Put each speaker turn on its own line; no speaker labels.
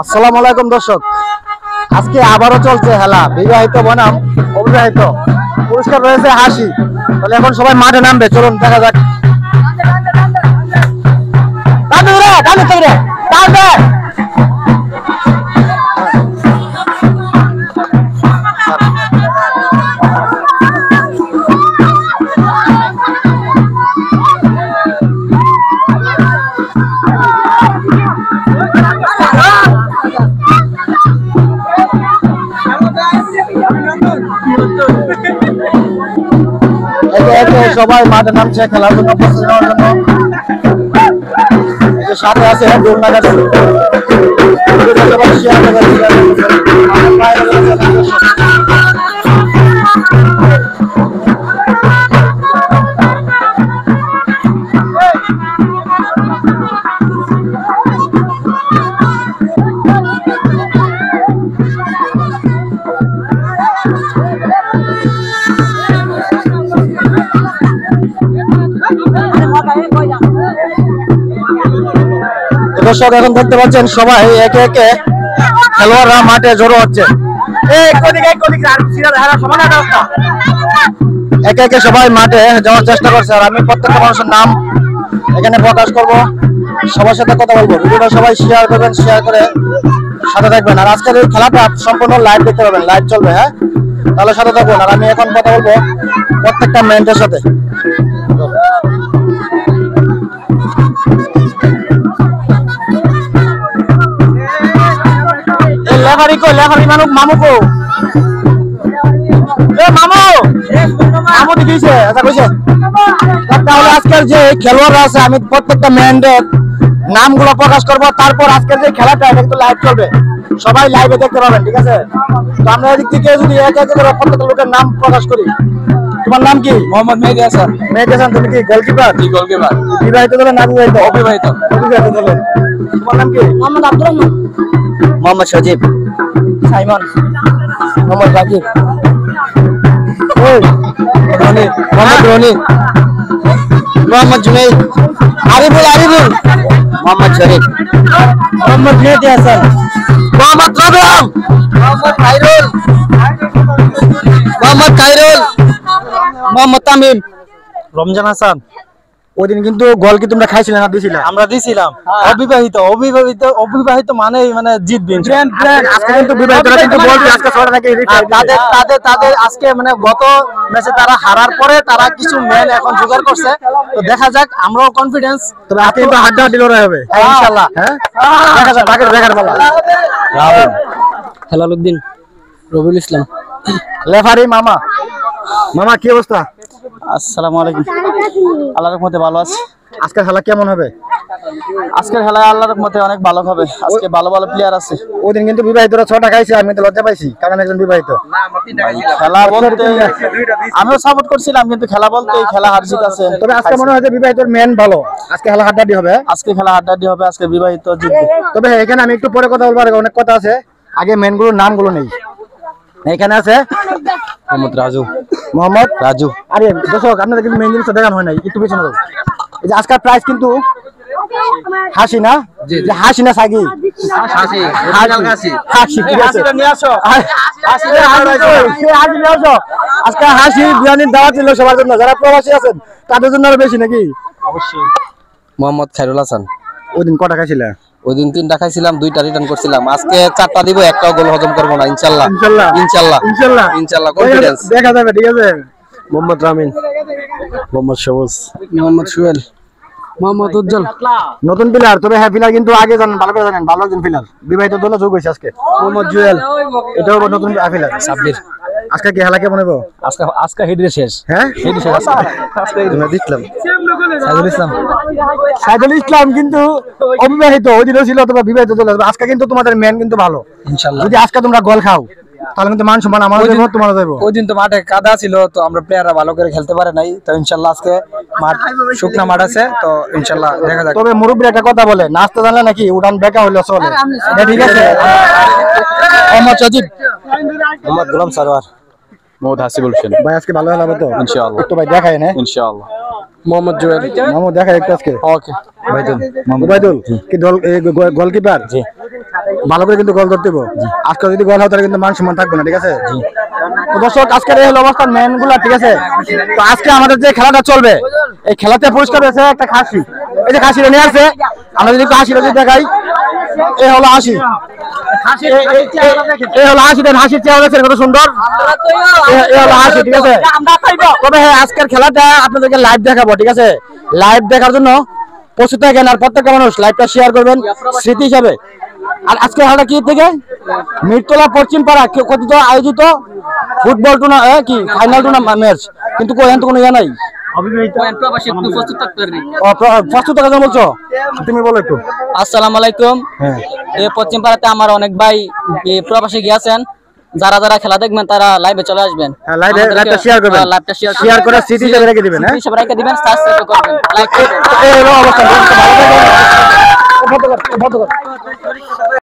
আসসালামু আলাইকুম দর্শক, আজকে আবারও চলছে খেলা বিবাহিত বনাম অবিবাহিত। পুরস্কার রয়েছে হাসি। তাহলে এখন সবাই মাঠে নামবে, চলুন দেখা যাক। সবাই মাঠে নামছে খেলার জন্য, প্রস্তুতি নেওয়ার জন্য। সাথে আছে দোলনাগার দর্শক এখন দেখতে পাচ্ছেন সবাই একে একে খেলোয়াড়রা মাঠে জড়ো হচ্ছে। একে একে সবাই মাঠে যাওয়ার চেষ্টা করছে, আর আমি প্রত্যেকটা মানুষের নাম এখানে প্রকাশ করব, সবার সাথে কথা বলবো। ভিডিওটা সবাই শেয়ার করবেন, শেয়ার করে সাথে থাকবেন। আর আজকের এই খেলাটা সম্পূর্ণ লাইভ দেখতে পাবেন, লাইভ চলবে। হ্যাঁ, তাহলে সাথে থাকবেন। আর আমি এখন কথা বলবো প্রত্যেকটা ম্যানেজারের সাথে। লেখারি কো লেখারি মানুষ মামু কো মামু মামু দিছে আচ্ছা কইছে। তাহলে আজকের যে খেলোয়াড়রা আছে আমি প্রত্যেকটা ম্যানের নামগুলো প্রকাশ করব, তারপর আজকের যে খেলাটা এটা কিন্তু লাইভ চলবে, সবাই লাইভে দেখতে পাবেন, ঠিক আছে? তো আমরা এদিক থেকে যদি এক এক করে প্রত্যেকটা লোকের নাম প্রকাশ করি। তোমার নাম কি?
মোহাম্মদ মেহেদী হাসান।
মেহেদী হাসান, তুমি কি গোলকিপার?
জি, গোলকিপার।
বিবাহিত দলের নাম অবিবাহিত?
অবিবাহিত।
অবিবাহিত দলের। তোমার নাম কি?
মোহাম্মদ আব্দুর রহমান।
মোহাম্মদ সজীব।
সাইমন।
মোহাম্মদ জাকির। রনি। মোহাম্মদ রনি। মোহাম্মদ জুনাইদ। আরিফুল। মোহাম্মদ শরীফ। মোহাম্মদ মেহেদী হাসান। মোহাম্মদ রাবিয়াম। মোহাম্মদ খায়রুল। মোহাম্মদ তামিম। রমজান হাসান। ওই দিন কিন্তু গোল কি তোমরা খাইছিলে না দিছিলে?
আমরা দিছিলাম। অবিবাহিত মানে জিতবেন।
আজকে কিন্তু বিবাহিতরা কিন্তু বলছে আজকে ছড়া নাকি
তাদের আজকে মানে গত ম্যাচে তারা হারার পরে তারা কিছু ম্যান এখন জোগাড় করছে। তো দেখা যাক, আমরাও কনফিডেন্স।
তবে আজকে কিন্তু হাড্ডাহাড্ডি লড়াই হবে
ইনশাআল্লাহ।
হ্যাঁ, দেখা যাক বাকি দেখার বেলা।
হেলালুদ্দিন। রবিউল ইসলাম।
লেফারি মামা। মামা কি অবস্থা?
আসসালামু আলাইকুম। আল্লাহর রহমতে ভালো আছি।
আজকের খেলা কেমন হবে?
আজকের খেলায় আল্লাহর রহমতে অনেক ভালো হবে। আজকে ভালো ভালো প্লেয়ার আছে।
ওই দিন কিন্তু বিবাহিতরা 6টা খাইছে, আমি তো লজ্জা পাইছি কারণ একজন বিবাহিত।
খেলা বলতে আমিও সাপোর্ট করছিলাম, কিন্তু খেলা বলতে খেলা হার জিত আছে।
তবে আজকে মনে হয় যে বিবাহিতর মেন ভালো। আজকে খেলা হাড্ডাহাড্ডি হবে।
আজকে খেলা হাড্ডাহাড্ডি হবে। আজকে বিবাহিত জিতবে।
তবে এখানে আমি একটু পরে কথা বলবো, অনেক কথা আছে। আগে মেনগুলোর নামগুলো নেই। এখানে আছে মোহাম্মদ রাজু। আরে দর্শক, আপনাদের কিন্তু মেন জিনিসটা দেখানো হয় নাই, একটু পিছনে যাও। এই যে আজকের প্রাইস কিন্তু হাসি না, যে হাসি না সাগি হাসি ঠিক আছে। আজকে হাসি বিরিয়ানির দাওয়াত ছিল সবার জন্য, যারা প্রবাসী আছেন তাদের জন্য আরো বেশি নাকি?
অবশ্যই। মোহাম্মদ খায়রুল হাসান।
ওই দিন কটা খাইছিল?
ওই দিন 3টা খাইছিলাম, 2টা রিটার্ন করছিলাম। আজকে 4টা দিব, একটাও গোল হজম করবো না ইনশাআল্লাহ। ইনশাআল্লাহ কনফিডেন্স।
দেখা যাবে, ঠিক আছে?
মোহাম্মদ রামিন। মোহাম্মদ সবুজ।
মোহাম্মদ সুহেল। মোহাম্মদ উজ্জ্বল।
নতুন প্লেয়ার, তবে হ্যাঁ প্লেয়ার কিন্তু আগে জানেন, ভালো করে জানেন, ভালো একজন প্লেয়ার। বিবাহিত দল যোগ হয়েছে আজকে। মোহাম্মদ জুয়েল, এটাও নতুন প্লেয়ার। সাব্বির। আজকে কি খেলা কেমন হবে?
আজকে হিডরে শেষ।
হ্যাঁ,
হিডরে শেষ আজকে
দেখলাম।
সাইদুল
ইসলাম কিন্তু অবিবাহিত, ওই দিনও ছিল, তবে বিবাহিত দল। আজকে কিন্তু তোমাদের ম্যান কিন্তু ভালো ইনশাআল্লাহ। যদি আজকে তোমরা গোল খাও তাহলে কিন্তু মান সম্মান আমাদের জন্য, তোমাদের দেব।
ওই দিন তো মাঠে কাদা ছিল, তো আমরা প্লেয়াররা ভালো করে খেলতে পারে নাই। তো ইনশাআল্লাহ আজকে মাঠ শুকনা মাঠ আছে, তো ইনশাআল্লাহ দেখা যাক।
তবে মুরব্বী একটা কথা বলে, নাচতে জানলে নাকি উড়ান বেকা হইলো চলে। ঠিক আছে? মোহাম্মদ সজীব।
মোহাম্মদ গোলাম সরওয়ার। মোহাম্মদ হাসিবুল হোসেন।
ভাই আজকে ভালো হবে তো
ইনশাআল্লাহ।
একটু ভাই দেখায় না
ইনশাআল্লাহ।
মোহাম্মদ জুয়েল।
মোহাম্মদ দেখা একটু আজকে
ওকে।
উবাইদুল কি দল গোলকিপার ভালো করে কিন্তু গোল ধরতে হবে। আজকে যদি গোল হয় তাহলে কিন্তু মান সম্মান থাকবে না, ঠিক আছে? তো দর্শক আজকের এই হলো অবস্থান মেন গুলা, ঠিক আছে? তো আজকে আমাদের যে খেলাটা চলবে এই খেলাতে পুরস্কার রয়েছে একটা খাসি। এই যে খাসিটা নিয়ে আসছে, আমরা যদি একটু হাসিটা যদি দেখাই, এই হলো হাসি, এই হলো হাসি। দেন হাসির চেহারা দেখছেন কত সুন্দর, এই হলো হাসি, ঠিক আছে? তবে হ্যাঁ, আজকের খেলাটা আপনাদেরকে লাইভ দেখাবো, ঠিক আছে? লাইভ দেখার জন্য প্রস্তুত থাকেন আর প্রত্যেকটা মানুষ লাইভটা শেয়ার করবেন স্মৃতি হিসাবে। আর আজকে খেলাটা কি থেকে মিরতলা পশ্চিম পাড়া কথিত আয়োজিত ফুটবল কি ফাইনাল টুর্নামেন্ট ম্যাচ, কিন্তু কোনো ইয়ে নাই। প্রস্তুত থাকার জন্য বলছো, তুমি বলো একটু।
আসসালামু আলাইকুম। এই পশ্চিম পাড়াতে আমার অনেক ভাই প্রবাসী গিয়েছেন, যারা যারা খেলা দেখবেন তারা লাইভে চলে আসবেন।
লাইভটা শেয়ার করবেন, শেয়ার করে স্মৃতি হিসেবে রেখে দিবেন। হ্যাঁ,
হিসেবে রেখে দিবেন, সাবস্ক্রাইব করবেন, লাইক করবেন।
এই হলো অবস্থা।